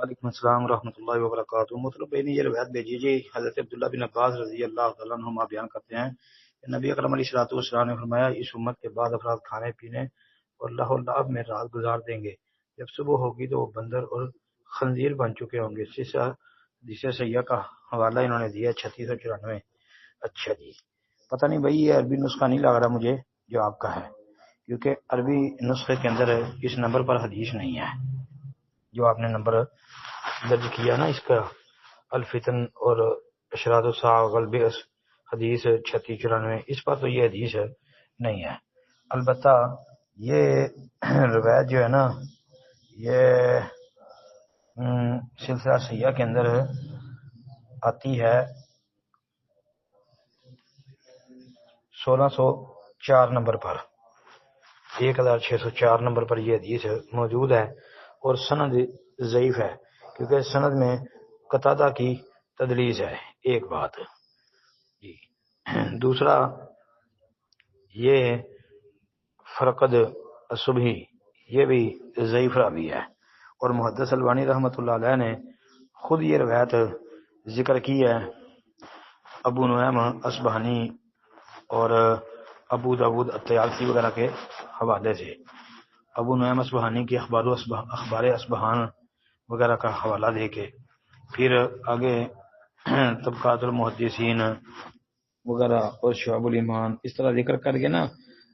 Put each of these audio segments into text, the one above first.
وعلیکم السلام ورحمۃ اللہ وبرکاتہ۔ مطلب یہ روایت بھیجی جی حضرت عبداللہ بن عباس رضی اللہ تعالیٰ عنہما بیان کرتے ہیں کہ نبی اکرم علیہ الصلوۃ والسلام نے فرمایا اس امت کے بعد افراد کھانے پینے اور لہو و لعب میں رات گزار دیں گے، جب صبح ہوگی تو وہ بندر اور خنزیر بن چکے ہوں گے۔ جسے سیاح کا حوالہ انہوں نے دیا 3694۔ اچھا جی، پتہ نہیں بھائی یہ عربی نسخہ نہیں لگ رہا مجھے جو آپ کا ہے، کیونکہ عربی نسخے کے اندر اس نمبر پر حدیث نہیں ہے جو آپ نے نمبر درج کیا نا، اس کا الفتن اور اشراط الساعہ والبعث حدیث 3694، اس پر تو یہ حدیث نہیں ہے۔ البتہ یہ روایت جو ہے نا یہ سلسلہ سیاح کے اندر آتی ہے 1604 نمبر پر، 1604 نمبر پر یہ حدیث موجود ہے، اور سند ضعیف ہے کیونکہ سند میں قتادہ کی تدلیس ہے، ایک بات جی۔ دوسرا یہ فرقد الصبحی یہ بھی ضعیف راوی ہے، اور محدث البانی رحمۃ اللہ علیہ نے خود یہ روایت ذکر کی ہے ابو نعیم اصبہانی اور ابو داود الطیالسی وغیرہ کے حوالے سے، ابو نعیم اصبہانی کی اخبار اصبہان وغیرہ کا حوالہ دے کے، پھر آگے طبقات المحدثین وغیرہ اور شعب الایمان اس طرح ذکر کر کے نا،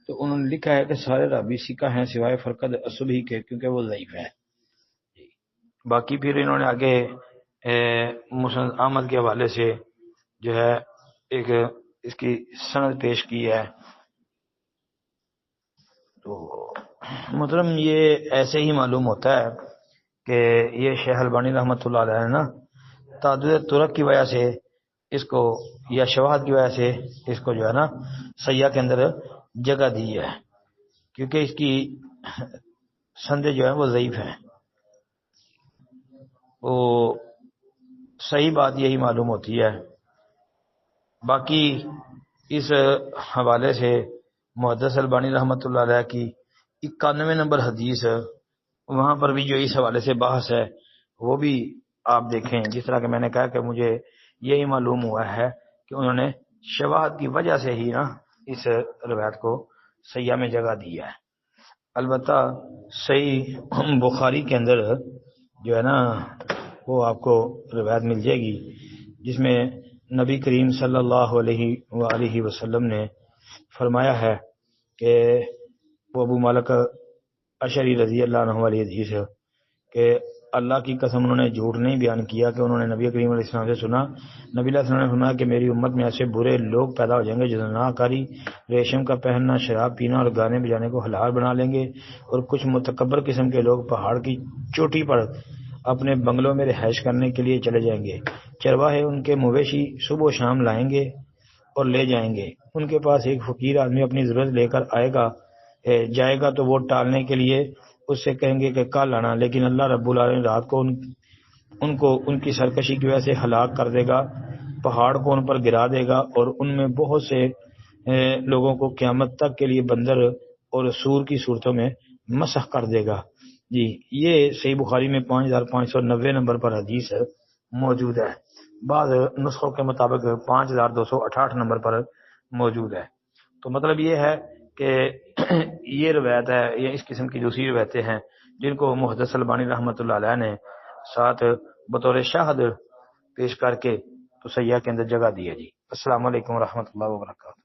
تو انہوں نے لکھا ہے کہ سارے راوی ثقہ ہیں سوائے فرقد الصبحی کے، کیونکہ وہ ضعیف ہے۔ باقی پھر انہوں نے آگے مسند احمد کے حوالے سے جو ہے ایک اس کی سند پیش کی ہے، تو مطلب یہ ایسے ہی معلوم ہوتا ہے کہ یہ شیخ البانی رحمۃ اللہ علیہ نے نا تعدد طرق کی وجہ سے اس کو یا شواہد کی وجہ سے اس کو جو ہے نا سیاح کے اندر جگہ دی ہے، کیونکہ اس کی سندیں جو ہیں وہ ضعیف ہیں۔ وہ صحیح بات یہی معلوم ہوتی ہے۔ باقی اس حوالے سے محدث البانی رحمۃ اللہ علیہ کی 91 نمبر حدیث، وہاں پر بھی جو اس حوالے سے بحث ہے وہ بھی آپ دیکھیں، جس طرح کہ میں نے کہا کہ مجھے یہی معلوم ہوا ہے کہ انہوں نے شواہد کی وجہ سے ہی نا اس روایت کو سیاح میں جگہ دی ہے۔ البتہ صحیح بخاری کے اندر جو ہے نا وہ آپ کو روایت مل جائے گی جس میں نبی کریم صلی اللہ علیہ وآلہ وسلم نے فرمایا ہے کہ وہ ابو مالک اشعری رضی اللہ عنہ والی حدیث ہے کہ اللہ کی قسم انہوں نے جھوٹ نہیں بیان کیا کہ انہوں نے نبی کریم علیہ السلام سے سنا، نبی علیہ السلام نے فرمایا کہ میری امت میں ایسے برے لوگ پیدا ہو جائیں گے جو زنا کاری، ریشم کا پہننا، شراب پینا اور گانے بجانے کو حلال بنا لیں گے، اور کچھ متکبر قسم کے لوگ پہاڑ کی چوٹی پر اپنے بنگلوں میں رہائش کرنے کے لیے چلے جائیں گے، چرواہے ان کے مویشی صبح و شام لائیں گے اور لے جائیں گے، ان کے پاس ایک فقیر آدمی اپنی ضرورت لے کر جائے گا تو وہ ٹالنے کے لیے اس سے کہیں گے کہ کل آنا، لیکن اللہ رب العالمین رات کو ان کی سرکشی کی وجہ سے ہلاک کر دے گا، پہاڑ کو ان پر گرا دے گا، اور ان میں بہت سے لوگوں کو قیامت تک کے لیے بندر اور سور کی صورتوں میں مسخ کر دے گا۔ جی، یہ صحیح بخاری میں 5590 نمبر پر حدیث موجود ہے، بعض نسخوں کے مطابق 5268 نمبر پر موجود ہے۔ تو مطلب یہ ہے کہ یہ روایت ہے، یہ اس قسم کی دوسری روایتیں ہیں جن کو محدث البانی رحمۃ اللہ علیہ نے ساتھ بطور شاہد پیش کر کے تو سیاح کے اندر جگہ دی ہے۔ جی، السلام علیکم ورحمۃ اللہ وبرکاتہ۔